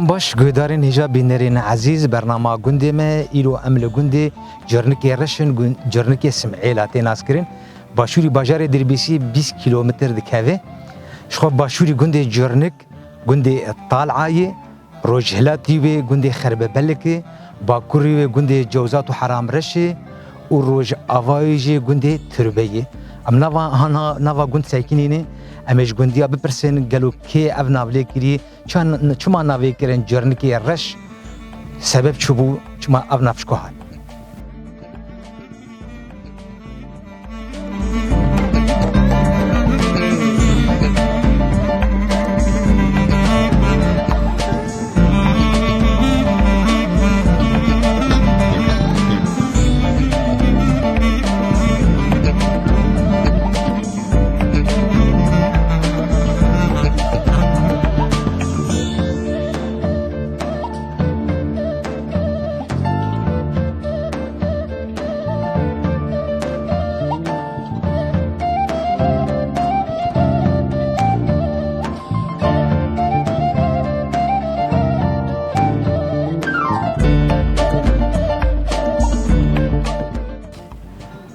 دم باش گودارین هجا بینرین عزیز برنامه گنده ما ایلو عمل گنده جرنکی رشن جرنکی سمعیلاتی ناس کرین باشوری باجار دربیسی 20 کیلومتر دکاوه شخو باشوری گنده جرنک گنده طالعای روجهلاتی و گنده خربه بلکه باکوری و گنده جوزات و حرام رشه و روج آوایجی گنده تربیه ام نوا گند ساکنینه امیش گندیا بپرسن گلو کی او ناولی کری چما ناولی کرن جرنکی رش سبب چوبو چما او نفشکو های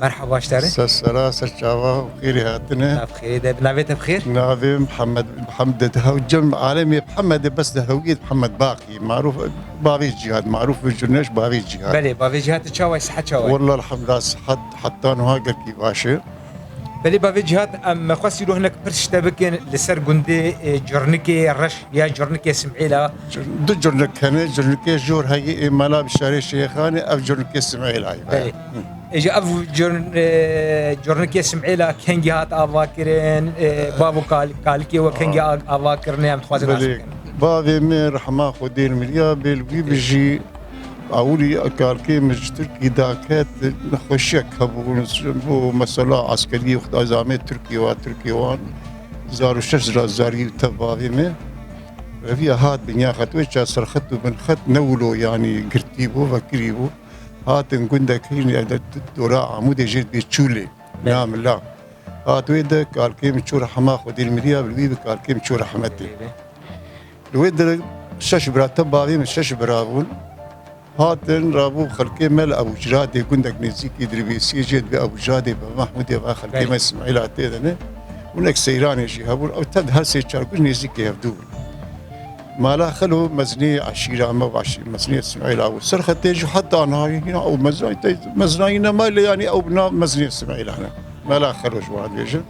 مرحبا اشتري سلام سلام بخير هاتنا بخير ده نافيت بخير نافي محمد دهوجم عالمي محمد بس دهوية محمد باقي معروف باقي الجهاد معروف في الجناش باقي الجهاد بله باقي الجهاد تشاوي صحة شاوي والله الحمد لله صحت حتى نهاجر كيفاشه بله باقي الجهاد أم خاص يروح هناك برش تبكين لسر جندي جرنكي رش يا جرنكي سمعيلا دو جرنك هنا جرنكي جور هاي ملا بشاري شيخاني أو جرنكي سمعيلا هاي اجى افو جورنكي سمعيلا كنجي هات افاكرين بابو كالكي وكنجي افاكرين ام تخازن بابي من رحمه خدين مليا بالبي بيجي اولي كالكي مجتركي داكات نخشك بو مسألة عسكرية وخد ازامي تركي وان زارو شجرة زاري تبابي من في هات بنيا خطوة سرختو من خط نولو يعني قرتيبو فكريبو هاتن كندك هي دورا عمود جد بتشولي نعم لا هات ويدك قال كيم تشور حما خدي المريا بالبيب قال كيم تشور حمتي الويد شش براتب باغي من شش برابون هاتن رابو خلكي مال ابو جرادي كندك نزيكي دربيسي جد بابو جرادي بمحمود يا خلكي ما اسماعيل عتيدنه ونك سيراني شي هبول او تد هسه تشاركو نزيكي يبدو ما لا خلو مزني عشيرة ما بعشي مزني اسماعيل أو سرخة تيجي حتى أنا هنا أو مزنينا ما يعني أو بنا مزني اسماعيل أنا ما لا خلو جواد بيجي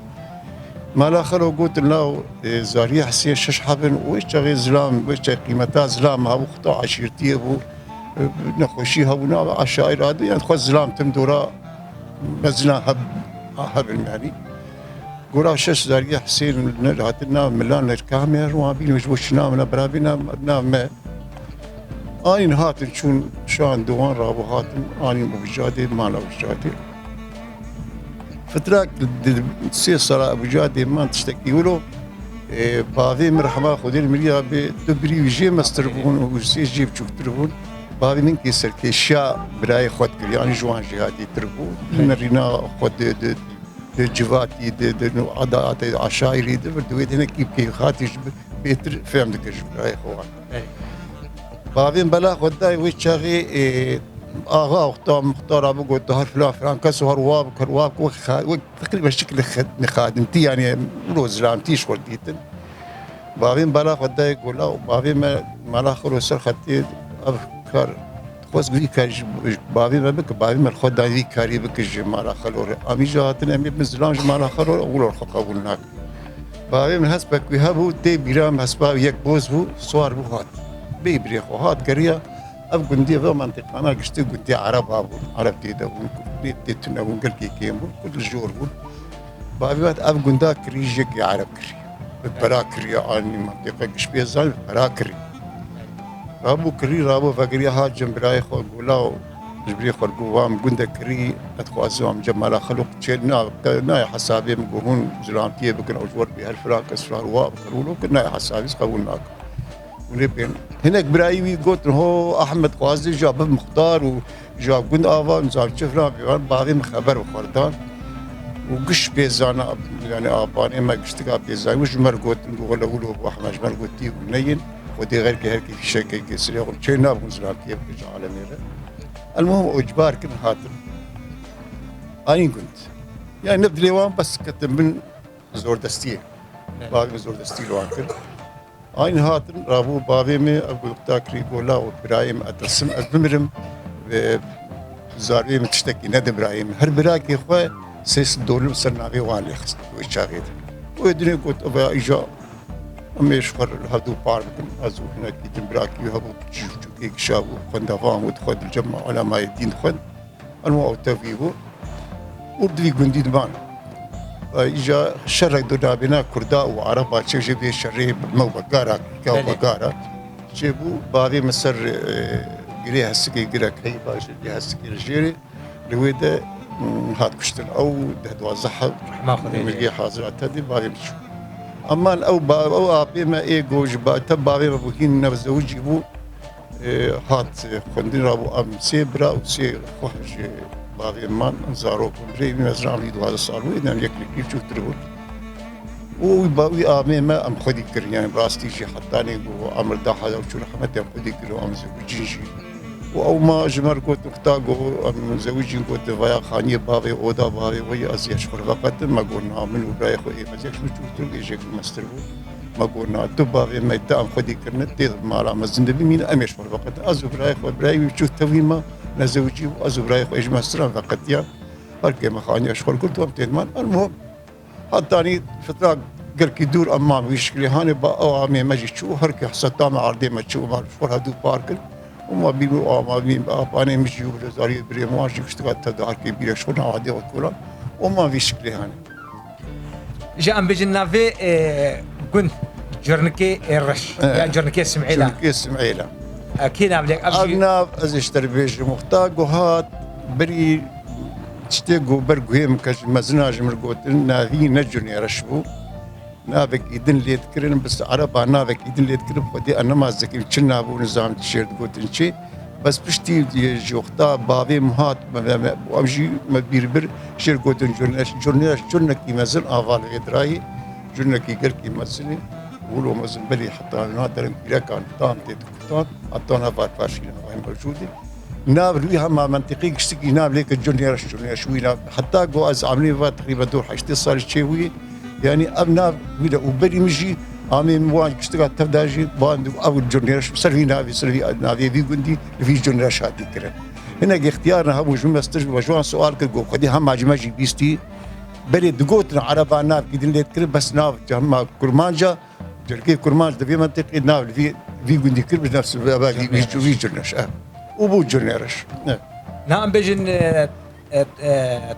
ما لا خلو قلت له زارية حسين شش حبن وإيش تغي زلام وإيش قيمتها زلام هابو خطا عشيرتي أبو نخوشي هابونا عشائر هذا يعني خو زلام تمدورا مزنا هب يعني قرا شش زارية حسين هاتنا ملان الكاميرا وابين وشنا من برابينا نام اني هاتن شان دوان رابو هاتن اني بوجادي ما لا بوجادي فتراك سيصرا بوجادي ما تشتكي ولو بافي مرحبا خدي المليا بدبري ويجي مستربون وسي جيب تشوف تربون بافي من كيسر كيشا براي خد يعني جوان جهادي تربون نرينا خد جواتي دنو عادات عشائري دويت هنا كيف خاطيش بيتر فهمتك جبراي خوان بابين بلا خداي ويشاغي اغا مختار ابو قلت هر فلان كسو هرواب كرواب تقريبا شكل خادمتي يعني روز رامتيش ورديتن بابين بلا خداي يقول لا بابين ما لا خلو سر خطي افكار خوز بي كاج بابي ما بك بابي ما خداي دي كاري بك جمال خلو امي جاتنا امي بزلان جمال خلو اول قبولناك بابي من حسبك وهبو تي بيرام حسبا يك بوز بو صور بو هات بيبري خو هات قريه اب قندي في منطقه انا قشتي قلت عرب ابو عرب تي دو دي تنو قال كي كيمو كل جور بو بابي وقت اب قندا كريجك يا عرب كري براكري اني منطقه قشبي زال براكري رابو كري رابو فقري هات جنبراي خو قولاو جبري خرقوام قندا كري اتخوازهم جمال خلق تشيلنا نا حسابي مقومون زلامتيه بكن اجور بهالفراق اسرار وابقرولو كنا حسابي قبولناك ونبين هناك برايوي قلت هو احمد قوازي جاب مختار وجاب قند افا نزار شفنا باغي مخبر وخردان وقش بيزانا يعني اباني ما قشتك بيزاي وش مرقوت نقول له احمد مرقوتي ونين ودي غير كي هركي في شيء كيسري يقول شيء نابغ نزرع كيف كيش عالمي. المهم اجبار كن خاطر اني كنت يعني نبدا ليوان بس كنت من زور دستي باقي زور دستي لوان كن اني هاتن رابو بابي مي اقول تاكري قولا وابراهيم اترسم ازمرم زاري متشتكي ند ابراهيم هر براكي خو سيس دول سرناغي وان لخست وشاغيد ودني قلت ابا اجا اميش فر هادو باركن ازو هناك براكي هبو تشوكي شابو خندفام ودخل الجمع على ما يدين خد المو توفيبو وردي قندي دمان اجا شرق دونا بنا كردا وعرب تشجي بي شري مو بقارا كاو بقارا جيبو بابي مصر جري هسكي جرا كي باش هسكي الجيري لويدا هاد كشتل او دهدوا زحف ما خذ ملقي حاضر تدي بابي مش اما او ابي ما اي جوج با تبابي بوكين نفس وجيبو هات خندين رابو ام سيبرا وسي خوش بابي مان زارو بري مزرعه لي دو هذا صار وين يكلي كيف شفت تربط وباوي امي ما ام خدي كر يعني براستي شي حطاني وامر دا هذا وشو رحمتي ام خدي كر ام زوجي او ما جمر كنت اختاقو ام زوجي كنت فيا خاني بابي اودا بابي وهي ازيش فقط ما قلنا من وبراي خو اي مزيك شو شفت يجيك المستربو ما قلنا تبابي ما يتام خدي كرنت تيض مالا مزندبي مين اميش فقط ازو براي خو براي شو تويما نزوجي وازو براي خو اجمع سلام فقط يا هركي ما خاني اشكر قلت وقت ما المهم حطاني فترة قال كي دور امام ويشكلي هاني با امي ماجي شو هركي حسيتها مع عرضي ما تشوف ما فور هادو باركل وما بيقولوا ما بين انا مش يقول زاري بري ماشي اشتغلت تدار كبيره شو عادي وكلها وما في شكلي هاني جا ام بيجنا في كنت جرنكي الرش يعني جرنكي سمعيلا جرنكي سمعيلا اكيد عملك ابنا از اشتري بيج مختاق وهات بري تشتيقو برقوهم كاش مزناج مرقوت نافي نجني رشبو نافك يدن لي تكرن بس عربا نافك يدن لي تكرن بدي انا ما زكي كنا ابو نظام تشيرت قلت انشي بس بشتي جوختا بابي مهات وامجي ما بيربر شير قلت جورناش جورنك يمزن افال غدراي جورنك يقل يمزني ولو مزن بلي حتى نادر كان طام تيتكتان اعطونا فارفاشين وين موجودين ناب ليها ما منطقي كشتكي ناب ليك الجونيور شوي حتى جو از عاملين تقريبا دور حشتي صار شيوي يعني ابنا ولا وبري مجي امي موان كشتكا تفداجي باند او الجونيور سلفي نافي في قندي في جونيور شادي كره هنا اختيارنا هم جو مستر وجوان سؤال كو خدي هم ماجي بيستي بلي دقوتنا عربا ناب كيدن ليت كره بس ناب جما كرمانجا جركي كرمانج في منطقه ناب في قندي كره بنفس باقي في جونيور وبو جورنيرش نعم بيجن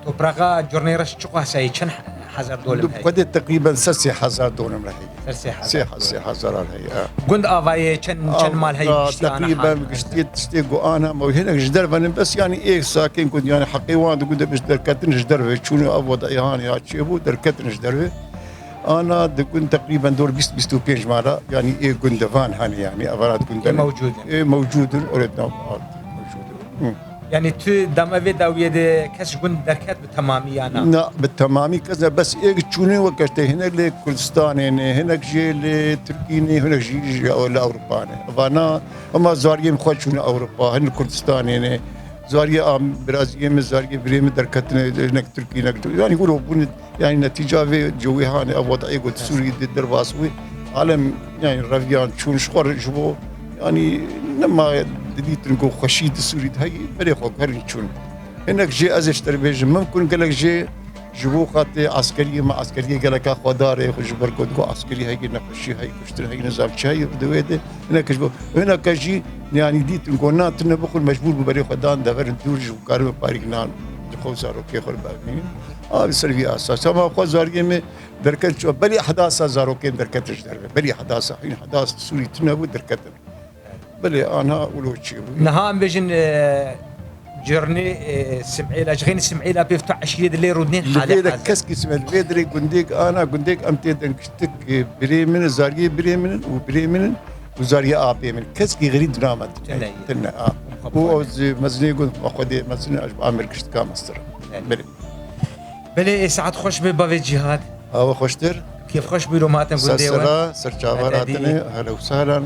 توبراغا جورنيرش شو هسه كان حزر دول قد تقريبا 6000 دولار هي 6000 هي قند افاي كان مال هي تقريبا قشتي انا مو هنا جدر بس يعني ايه ساكن كنت يعني حقيوان قد باش دركتن جدر شنو ابو يعني هاتشيبو دركتن جدر انا كنت تقريبا دور 20 بيج مالا يعني ايه كنت فان هاني يعني افراد كنت موجود ايه موجود اوريدنا موجود يعني تو دم في داويه كاش كنت دركات بالتمامي انا لا بالتمامي كذا بس ايه تشوني وقت هنا لكردستان هناك جي تركيني هناك جي اوروبا فانا اما زاريم خوشون اوروبا هن كردستان هنا زاريا برازيل زاريا بريم دركتنا هناك تركي يعني يقولوا يعني نتيجة في جوي هاني أو وضعي قلت سوري الدرباسوي عالم يعني رفيان شون شخور جبو يعني لما دليت نقول خشيت السوري هاي بريخو هرين شون هناك جي أزش تربيج ممكن قالك جي جبو خاطي عسكرية مع عسكرية قالك أخو داري خجبر قد عسكري هاي نقشي هاي كشتر هاي نظام شاي بدويده هناك جبو هناك جي يعني ديت نقول نات نبخل مجبور ببريخو دان دفر ندور جو كارم باريكنان خوزارو كي خل بابين بسرفي اساس ما خو زاريمه دركت بلي احداث زاروكين دركتش دربه بلي احداث حين احداث سوري تنبو دركت بلي انا ولو شيء نهام بيجن جرني سمعيلا جغين سمعيلا بيفتح عشية اللي رودنين حالة كسكي سمع الفيدري قنديك انا قنديك امتيد انكشتك بريمن زاريه بريمن وبريمن وزاريه ابي من كسكي غريب درامات تنا هو مزني قلت اخذ مزني عامل كشت كامستر بلي ساعات خوش ببافي جهاد هو خوشتر كيف خوش بيروماتن قنديوان سرچاوراتني هلا وسهلا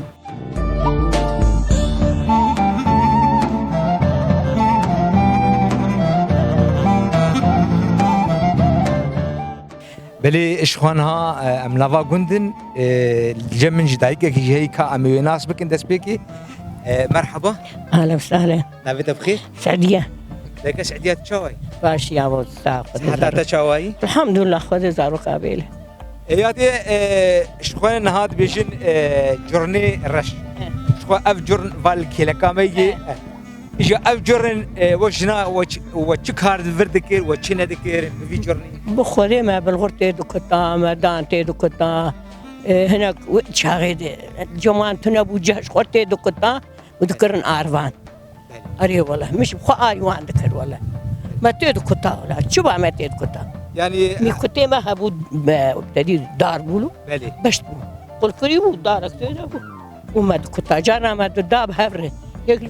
بلي اشخوانها ام نافا جندن الجمن جدايك كي هي كا ام يناسبك انت سبيكي مرحبا اهلا وسهلا. نافيت بخير سعدية لك سعديات شواي باش يا ابو الساق حتى شواي الحمد لله خذ زارو قابله ياتي اشخوان هاد بيجن جورني رش اشخوا اف جورن فالكيلا كامي اجا اف جورن وجنا وتشكار فردكير وتشنا دكير في جورني بخوري ما بالغرتة دكتا ما دانتي دكتا هناك شاغد جمان تنبو جهش غرتة دكتا وذكرن ارفان اري والله مش بخو ايوان ذكر والله ما تيدو كتا ولا شبا ما تيدو كتا يعني مي كتي ما هبو ابتدي دار بولو بلي بشت بولو قل كريمو دارك تيدو وما دكتا جانا ما داب هفره يقل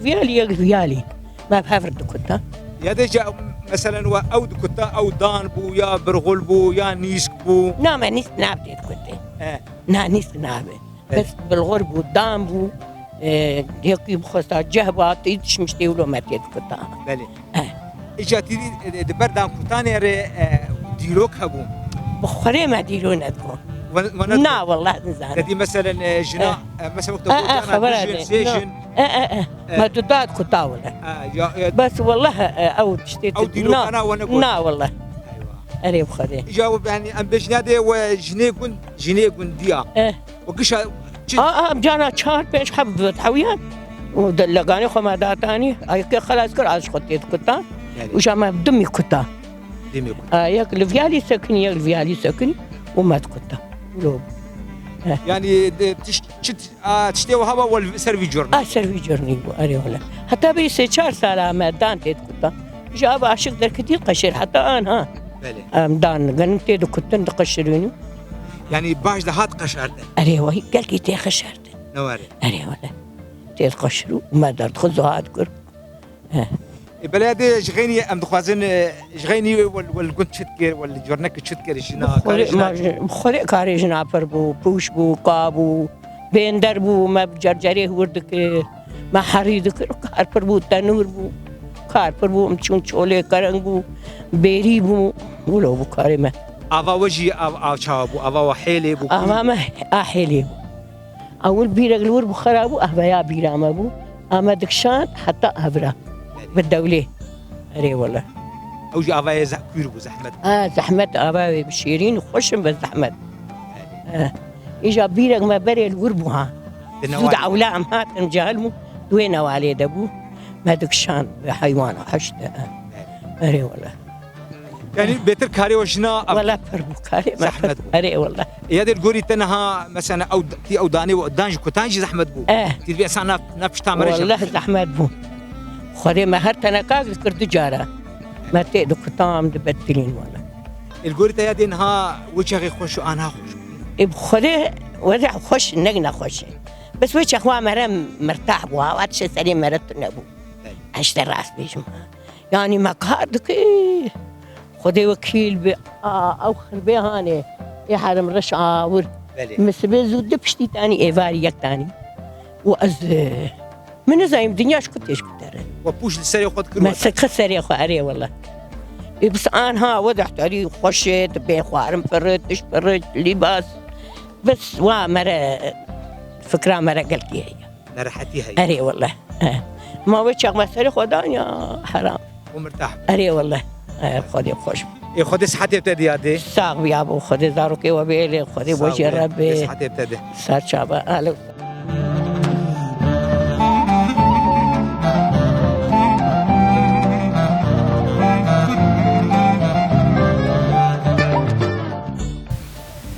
فيالي ما بهفر دكتا يا دجا مثلا او دكتا او دان بو يا برغل بو يا نيسك بو نا ما نيس نابتي دكتا نا نيس نابه بس بالغرب والدام بو يقي بخصا جهبا تيدش مش تيولو ما تيد كتا بلي اجا تيدي دبردان كتاني ري ديروك هبو بخوري ما ديرو ندكو نا والله نزار تدي مثلا جنا مثلا وقت سيجن ما تداد كتا ولا بس والله او تشتيت او ديروك انا وانا نا والله اري بخوري جاوب يعني ام بجنادي وجنيكون ديا وقش جانا چهار پیش حب تحويان ودلقاني خما داتاني اي خلاص كر عاش خطيت كتا وجا بدمي كتا ياك الفيالي سكني وما تكتا لو يعني تشتي وهوا والسيرفي جورني سيرفي جورني اري ولا حتى بي سي 4 سال ما دانت كتا جاب عاشق در كثير قشر حتى انا ام دان قنت كنت قشريني يعني باش هات قشرت اري وهي قال لي تي خشرت نواري اري ولا تي قشروا وما درت خذوا هذكر بلادي جغيني ام دخوازن جغيني والكنت شتكر والجورنك شتكر جنا بخوري كاري جنا بو بوش بو قابو بندر بو ما بجرجري وردك ما حريدك كار بو تنور بو كار بو مچون چوله کرنگ بو بيري بو ولو بو كاري ما افا وجي او شابو افا وحيلي بو ما حيلي بو اول بيرق الور بخرابو اهبا بيرام ابو اما دكشان حتى هبره بالدولة اري والله اوجي افا زحكير بو زحمت زحمت ابا بشيرين وخشم بالزحمت اجا بيرق ما بري الور بوها زود عولام هات مجالمو وين والي دبو ما دكشان حيوان حشت اري والله يعني بيتر كاري وشنا ولا فربو كاري زحمت اري والله يا دي الجوري تنها مثلا او تي او داني ودانج كوتانج زحمت بو تي بي اسانا نفش تامر والله زحمت بو خوري ما هرتنا كاك كرد جارا ما تيدو كتام دبتلين ولا الجوري يا دي انها وجهي خوش انا خوش بخوري وضع خوش نقنا خوش بس وجه اخوة مرم مرتاح بوها واتش سليم مرت نبو اشتر راس بيجم يعني ما قادك خدي وكيل ب او خربي هاني يا حرم رش عاور مسبي زود بشتي تاني ايفاري يك تاني واز من زايم دنياش كنتش كتر وبوش السري خد كل ما سكسر يا اخو اري والله بس انا وضعت علي خشيت بين خوارم فرت فرت لباس بس وامر فكره مرة قلت هي نرحتي هي اري والله ما وجهك ما سري خدان يا حرام ومرتاح اري والله خدي خوش خدي صحتي ابتدي يادي ساق يا ابو خدي داروكي وبيلي خدي وجه ربي صحتي ابتدي صار شابه اهلا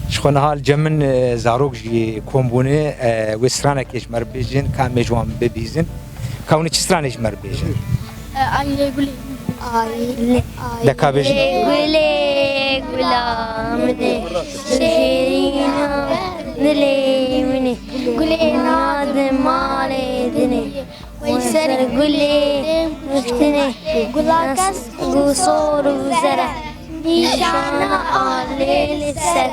شخونا هال جمن زاروك جي كومبوني وسترانا كيش مربيجن كان مجوان ببيزن كوني تشترانيش مربيجن آيلي قولي دكا بيجن قولي غلامني شيرينا نليمني قولي نادم مالدني ويسر قولي مفتني قلاكس قصور وزرع نيشانا آلي السر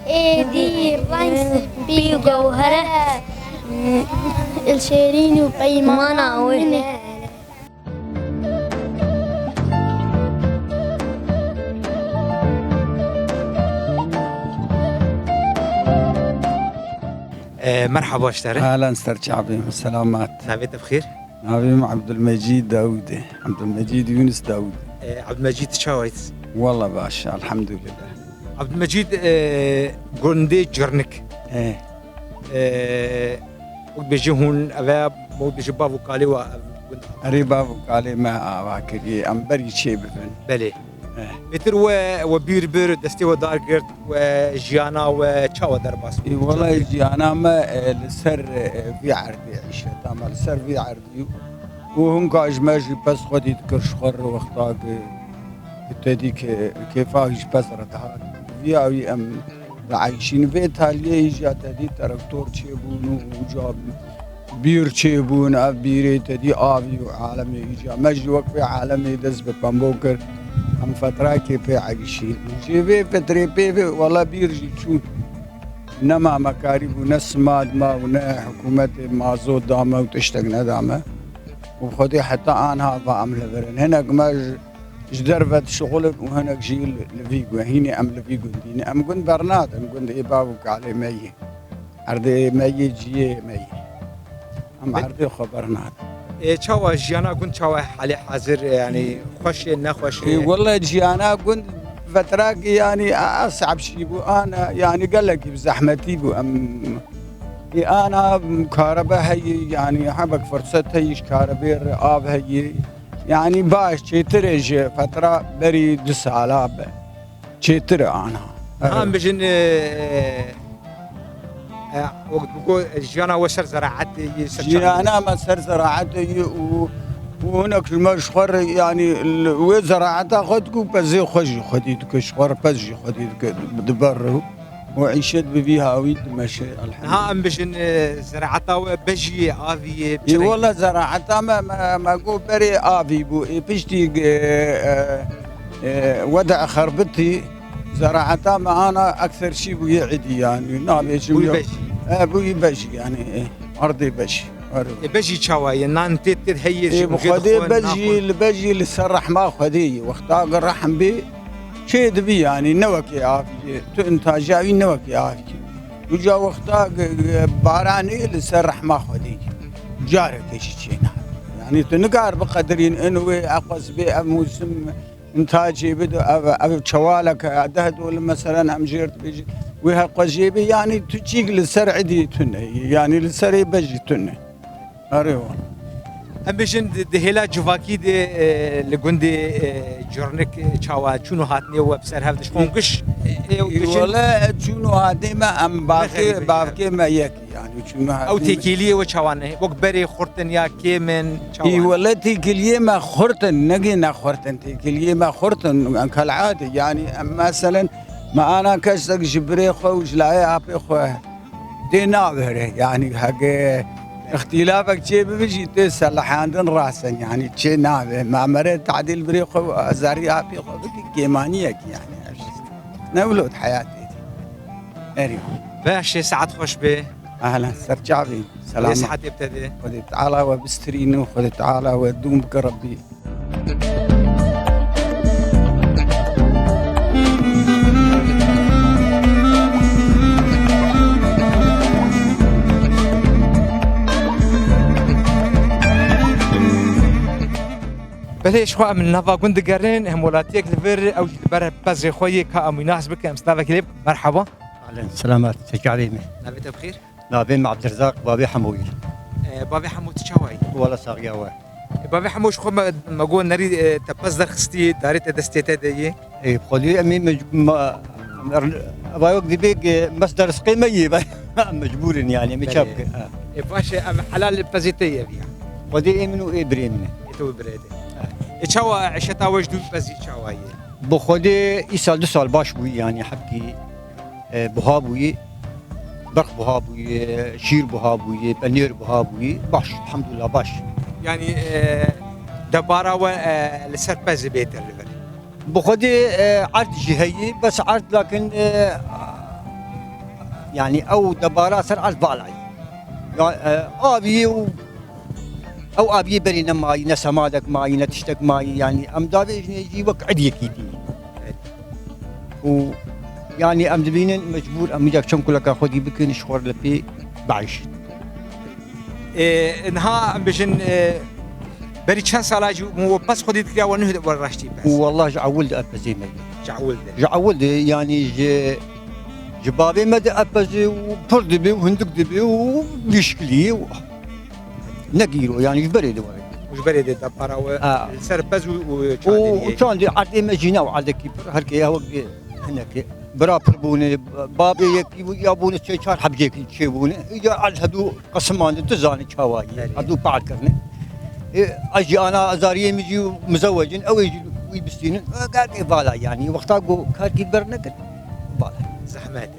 ايدي رنس بجوهره الشيرين وبيمانه وهنا مرحبا اشتري اهلا استرجعبي سلامات. نبيت بخير. نبيم عبد المجيد داودي، عبد المجيد يونس داودي. عبد المجيد شاويت. والله باشا الحمد لله. عبد المجيد جوندي جرنك. بيجي هون أبا مو بيجي بابو كالي و قريبا وقالي ما أواكري أم بري شيء بفن. بله. متر وبير بير دستي ودار قرد وجيانا وشاو درباس. والله جيانا ما لسر في عرضي عيشة تمام لسر في عرضي وهم كاج ماجي بس خدي تكرش خر وقتاق تدي كيفاش بس رتها في أوي أم عايشين في إيطاليا يجي تدي تراكتور تشيبون وجاب بير تشيبون بيري تدي آبي وعالمي يجي ماجي وقف عالمي دز ببامبوكر هم فترة كيف عايشين جيبي فترة بيبي والله بيرجي تشوف إنما مكارب ونسماد ما ونا حكومة مازود دامه وتشتغل دامه وخدي حتى أنا بعمل برن هناك ما جدربت شغل وهناك جيل لفيجو هيني أم لفيجو ديني أم كنت برنات أم كنت إبابك على مي عرضي مي جي مي أم عرضي خبرنات. شاو جيانا كنت شاو حالي حاضر يعني خوش نخوش. والله جيانا كنت فترة يعني أصعب شيء بو أنا يعني قال لك بزحمتي بو أم أنا مكهرباء هي يعني حبك فرصة هيش كهرباء آب هي يعني باش تشترج فترة بري 9000 تشتري أنا. هم بجن وقت بقول جيانا وسر زراعتي جيانا ما سر زراعتي وهناك المشخر يعني وزراعتها خدكو بزي خجي خديتك شخر بزي خديتك بدبره وعيشت ببيها ويد ماشي الحمد. ها ام بجن زراعتها بجي آفي. والله زراعتها ما قو بري آفي بو بيشتي ودع خربتي زراعتها ما أنا أكثر شيء بو يعدي يعني نعم يجي بو يبجي يعني أرضي بجي. بجي شواي نان تيت هي بخدي بجي اللي سرح ما خدي وقتها الرحم بي شيء دبي يعني نوك عافية انت جاي نوك عافية وجا وقتها باراني اللي سرح ما خدي جارك شيء يعني تنقار بقدرين انه اقص بي موسم انتاجي بده اب شوالك دهد ولا مثلا ام جيرت بيجي وها قجيبي يعني تجيك للسرع دي تنه يعني للسرع بجي تنه أريوه. أم بيجن دهلا جواكي ده لجندي جرنك شوا شنو هاتني وبسر هذا شونكش. ولا شنو هاتني ما أم باكي ما يكي يعني شنو هاتني. أو تكيلية وشوانه وكبري خرطن يا كيمن. ولا تكيلية ما خرطن نجينا خرطن تكيلية ما خرطن كالعادة يعني مثلا ما أنا كشتك جبري خوش لا أبي خوه دينا بهره يعني حاجة اختلافك شيء بيجي تسأل عندن راسا يعني شيء نابه ما مريت تعديل بريقه أزاري أبي خبك كيمانيك يعني نولد حياتي أريو باش ساعات خوش به أهلا سرجعبي سلام ساعات ابتدى خذ تعالى وبسترينه خذ تعالى ودوم بك ربي بليش خو من نافا كنت قرن همولاتيك لفر او جبر بزي خوي كام يناسبك مستوى كليب مرحبا. اهلا سلامات تشعريني. نبيت بخير. نبيم عبد الرزاق بابي حموي. بابي حمو تشاوي. ولا صاغيا وا. بابي حموش خو ما قول نريد تبصدر خستي داريت دستيتا دي. اي بخلي امي بايوك دي بيج مصدر قيمه مجبور يعني مشابك. باش حلال بزيتيه بيها. ودي منو ابريم. تو بريده. تشاوا عشتا وجدو بزي تشاوي. بخدي يسال 2 سال باش بوي يعني حبكي بهابوي برق بهابوي شير بهابوي بنير بهابوي باش الحمد لله باش يعني دبارة لسرباز بيت الريفر بخدي عرض جهية بس عرض لكن يعني او دبارة صار عرض بالعي ابي او ابي بري نماي نسمادك ماي نتشتك ماي يعني ام دابي يجي وقت عدي كيدي و يعني ام دبين مجبور ام جاك شم كلك خدي بكن شخور لبي بعيش. انها ام بجن بري چند سالا جو مو بس خودی دکیا و نه ورشتی بس والله جعولد أبزي مي جعول ده جعولد يعني جبابي مدى أبزي وبرد بي وهندق دبي وبيشكلي نقيرو يعني بريد وري مش بري ده دبارا و سر بز و وكان دي عدي مجينا وعدي كيبر هركي هو هناك برابر بوني بابي يكي يابوني شي شار حبجيك يشيبوني يجا على هدو قسمان تزاني شواي هدو بعد كرني اجي انا ازاريه ميجي مزوج او يجي ويبستين قال كيف بالا يعني وقتها جو كاركي برنك بالا زحمات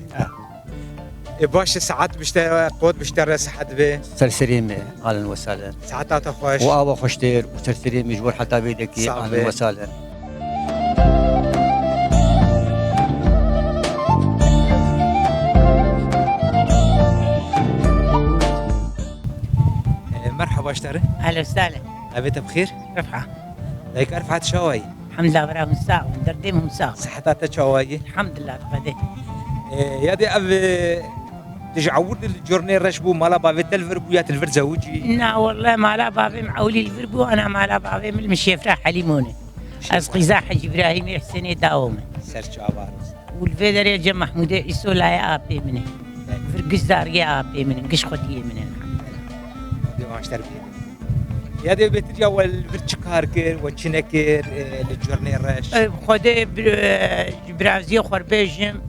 باش ساعات بشتري قوت بشتري ساعات به سرسريم اهلا وسهلا ساعات خوش وابا خوشتير وسرسريم مجبور حتى بيدك اهلا وسهلا مرحبا اشتري اهلا وسهلا ابيت بخير رفعه ليك رفعت شواي الحمد لله براه مساء وندردم مساء صحتها شواي الحمد لله تفدي يا دي اب تجعود الجورني رشبو مالا بافي تلفربو يا تلفر زوجي لا والله ما لا بابي معولي الفربو انا ما لا بابي من المشيفرة حليموني اسقي حج ابراهيم حسيني داومه سر شعبان والفيدر يا جم محمود عيسو لا يا ابي منه فرقز دار يا ابي منه قش خديه منه دي ما اشتري يا دي بتجي اول فرتشكار كير وتشنكر الجورني رش خدي برازيل خربيجم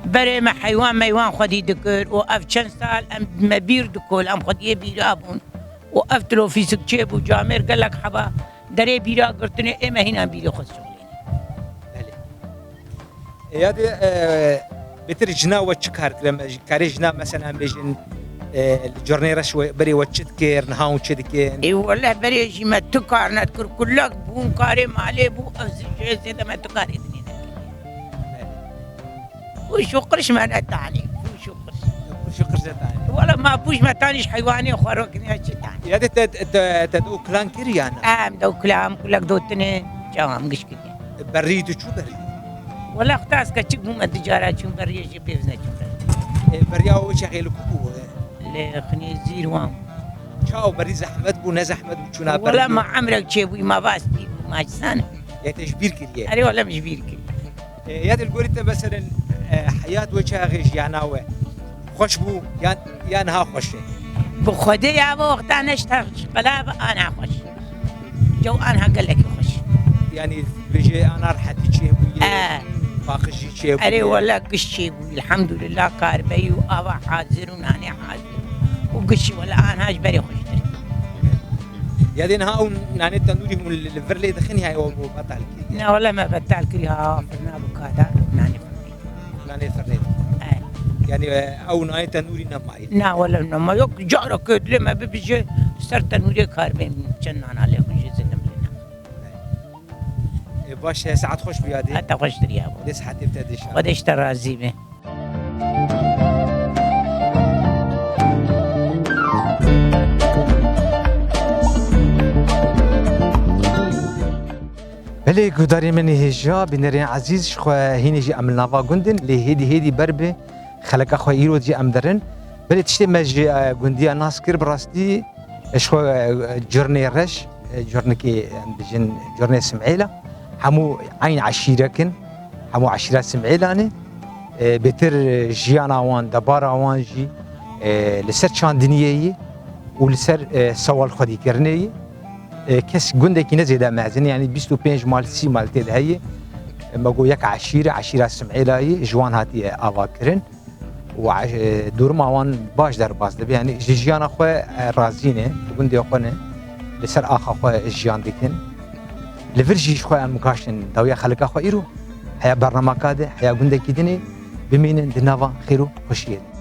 بري ما حيوان ميوان خدي دكر وقف چند سال ام مبير دكول ام خدي بيرابون وقفتلو في سكشيب وجامر قال لك حبا دري بيرا قرتني اما هنا بيري خد شغلين يا دي بترجنا وتشكار لما كارجنا مثلا بيجن الجورني رش بري وتشكر نهاون تشدكين اي والله بري شي ما تكار نذكر كلك بون كاري مالي بو افزي شيء ما تكار اثنين وشو قرش ما نتعني وشو قرش شو قرش تاني ولا ما بوش ما تانيش حيواني وخروكني هالشي تاني يا دي تدو كلان كريانا دو كلام كلك دوتني جوام قش كده بريد شو بريد ولا اختاس كتشك مو التجارة شو بري شي بيفزنا شو بريا وشغيل كوكو اللي خني زيروان شاو بري زحمت بو نزحمت بو شونا ولا ما عمرك شيء ما باستي ما جسانه يا تشبير كريه اري ولا مش بيركي يا دي الجوريتا مثلا حياة وجهها غيش يعناوه خوش بو يا نها خوش بخدي يا ابو وقتها نشتغل قلابه انا خوش جو انا قال لك خوش يعني بيجي انا رحتي شيء باقي شيء اري ولا قشي الحمد لله كاربي وابا حاضر وناني حاضر وقشي ولا انا هاجبري خوش يا دي نها ناني تنوري من الفرلي دخني هاي وبطل لا والله ما بتال كلها فرنا بكادر ناني ناني فرنيت يعني او ناني تنوري نماي لا ولا نما يوك جارك لما بيجي صار تنوري كاربي جنان عليه خوش زلم لنا باش ساعات خوش بيادي حتى خوش دريا ابو دي ساعات تبتدي شهر وديش ترازيمه بله گوداری من هجا بنرین عزیز شخو هینی جی عمل نوا گندن لی هدی بربه خلق خو ایرو جی امدرن بله تشتی مج گندیا ناس کر براستی شخو جرنی رش جرنی کی بجن جرنی سمعیلا همو عین عشیره کن همو عشیره سمعیلانه بتر جیانا وان دبارا وان جی لسر چاندنیه و لسر سوال خودی کرنه کس گنده کی نزیده معزن یعنی 25 مال 30 مال تد هي مگو یک عشیره سمعیلایی جوان هاتی آوا کرن و دور ماوان باش در باز دبی یعنی جیان خو رازینه گنده خو نه لسر آخا خو جیان دکن لورجی خو مکاشن داویا خلق خو ایرو هيا برنامج كاده هيا گنده کی دنی بمینن دنوا خیرو خوشیه